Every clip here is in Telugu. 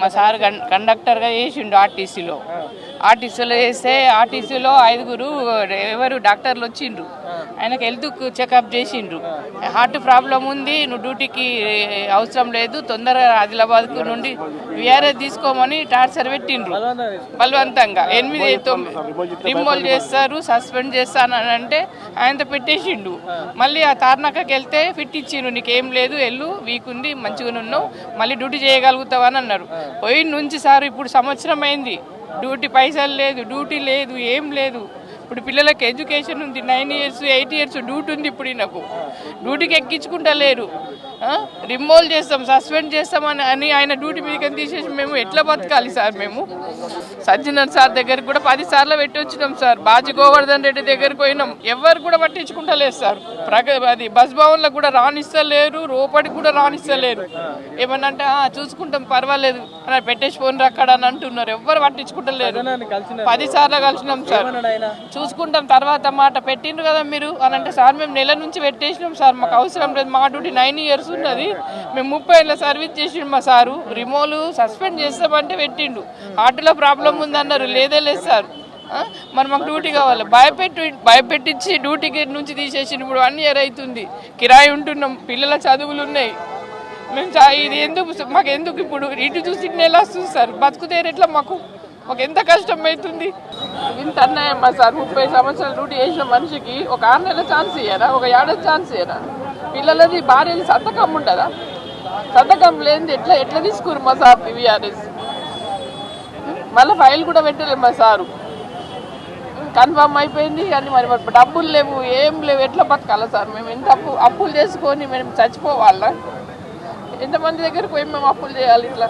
మా సార్ కండక్టర్గా చేసిండు ఆర్టీసీలో చేస్తే ఆర్టీసీలో 5గురు ఎవరు డాక్టర్లు వచ్చిండ్రు. ఆయనకు హెల్త్ చెకప్ చేసిండ్రు. హార్ట్ ప్రాబ్లం ఉంది, నువ్వు డ్యూటీకి అవసరం లేదు, తొందరగా ఆదిలాబాద్కు నుండి విఆర్ఎస్ తీసుకోమని టార్చర్ పెట్టిండ్రు. బలవంతంగా 8-9 రిమూవ్ చేస్తారు, సస్పెండ్ చేస్తానని అంటే ఆయనతో పెట్టేసిండు. మళ్ళీ ఆ తార్నాకకి వెళ్తే ఫిట్ ఇచ్చిండ్రు, నీకేం లేదు, వెళ్ళు, వీక్ ఉంది, మంచిగా ఉన్నావు, మళ్ళీ డ్యూటీ చేయగలుగుతావు అని అన్నారు. పోయిన నుంచి సార్ ఇప్పుడు సంవత్సరం అయింది, డ్యూటీ పైసలు లేదు, డ్యూటీ లేదు, ఏం లేదు. ఇప్పుడు పిల్లలకి ఎడ్యుకేషన్ ఉంది, 9 years 8 years డ్యూటీ ఉంది. ఇప్పుడు నాకు డ్యూటీకి ఎక్కించుకుంటా లేరు, రిమూవ్ చేస్తాం, సస్పెండ్ చేస్తామని ఆయన డ్యూటీ మీదకి తీసేసి మేము ఎట్లా బతకాలి సార్? మేము సజ్జనర్ సార్ దగ్గరికి కూడా 10 సార్లు పెట్టి వచ్చినాం సార్. బాజీ గోవర్ధన్ రెడ్డి దగ్గరికి పోయినాం, ఎవరు కూడా పట్టించుకుంటలేదు సార్. అది బస్ భవన్లో కూడా రానిస్తలేరు, రోపడికి కూడా రానిస్తలేరు. ఏమన్నంటే చూసుకుంటాం పర్వాలేదు అని పెట్టేసి పోయినరు అక్కడ అని అంటున్నారు. ఎవరు పట్టించుకుంటలేరు. 10 సార్లు కలిసినాం సార్. చూసుకుంటాం తర్వాత మాట పెట్టిండ్రు కదా మీరు అని అంటే, సార్ మేము నెల నుంచి పెట్టేసినాం సార్, మాకు అవసరం లేదు, మా డ్యూటీ 9 years ఉన్నది, మేము 30 ఏళ్ళ సర్వీస్ చేసిండు మా సారు, రిమూవ్ సస్పెండ్ చేస్తామంటే పెట్టిండు. హార్ట్లో ప్రాబ్లం ఉందన్నారు, లేదే లేదు సార్. మరి మాకు డ్యూటీ కావాలి, భయపెట్టించి డ్యూటీకి నుంచి తీసేసి ఇప్పుడు 1 year అవుతుంది. కిరాయి ఉంటున్నాం, పిల్లల చదువులు ఉన్నాయి. మేము ఇది మాకు ఎందుకు ఇప్పుడు ఇటు చూసి నెల వస్తుంది సార్, బతుకుతేరు ఎట్లా? మాకు ఎంత కష్టం అవుతుంది. ఇంత అన్నాయమ్మా సార్. 30 సంవత్సరాలు డ్యూటీ చేసిన మనిషికి ఒక 6 నెలల ఛాన్స్ ఇయ్యరా, ఒక 7 ఛాన్స్ ఇయ్యరా? పిల్లలది భార్యది సంతకం ఉంటుందా? సంతకం లేనిది ఎట్లా తీసుకురు మా సార్ విఆర్ఎస్? మళ్ళీ ఫైల్ కూడా పెట్టలేదు మా సారు. కన్ఫర్మ్ అయిపోయింది కానీ మరి డబ్బులు లేవు, ఏం లేవు, ఎట్లా బతకాలా సార్? మేము ఎంత అప్పులు చేసుకొని మేము చచ్చిపోవాలా? ఎంతమంది దగ్గరికి పోయి మేము అప్పులు చేయాలి? ఇట్లా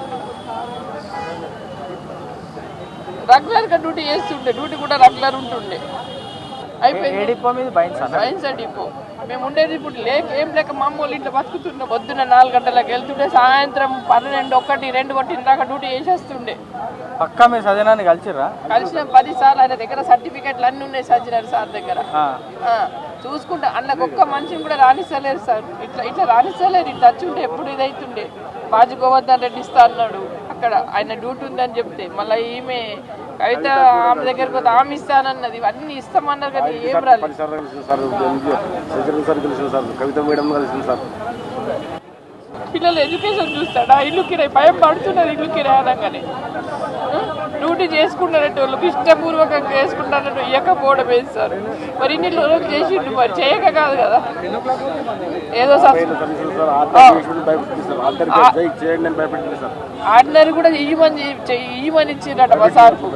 రెగ్యులర్గా డ్యూటీ చేస్తుండే, డ్యూటీ కూడా రెగ్యులర్ ఉంటుండే. అయిపోయింది బైన్సా డిపో. మేము ఉండేది ఇప్పుడు ఏం లేక మామూలు ఇంట్లో బతుకుతుండే. పొద్దున్న 4 గంటలకు వెళ్తుండే, సాయంత్రం 12, 1, 2 కొట్టిన దాకా డ్యూటీ చేసేస్తుండే. పక్కా మీరు సజ్జనాన్ని కలిసిన 10 సార్లు. ఆయన దగ్గర సర్టిఫికెట్లు అన్నీ ఉన్నాయి సజ్జనార్ సార్ దగ్గర. చూసుకుంటా అన్నకు ఒక్క మనిషిని కూడా రాణిస్తలేరు సార్. ఇట్లా రాణిస్తలేరు. ఇట్లా వచ్చి ఉంటే ఎప్పుడు ఇదవుతుండే. బాజీ గోవర్ధన్ రెడ్డి ఇస్తా అన్నాడు అక్కడ, ఆయన డ్యూటీ ఉందని చెప్తే. మళ్ళీ ఈమె కవిత ఆమె దగ్గరకు పోతే ఆమె ఇస్తానన్నది. ఇవన్నీ ఇస్తామన్నారు కానీ ఏం రాలేదు. పిల్లలు ఎడ్యుకేషన్ చూస్తాడా? ఇల్లు కిరాయి భయం పడుతున్నది. ఇల్లు కిరాయి అనగానే డ్యూటీ చేసుకుంటారంటే వాళ్ళకి ఇష్టపూర్వకంగా చేసుకుంటారంటే ఇవ్వకపోవడం వేస్తారు. మరి ఇన్ని రోజులు చేసిండు, మరి చేయక కాదు కదా. ఏదో ఆర్డినరీ కూడా ఇయ్యమని ఇచ్చిండట మా సార్కు.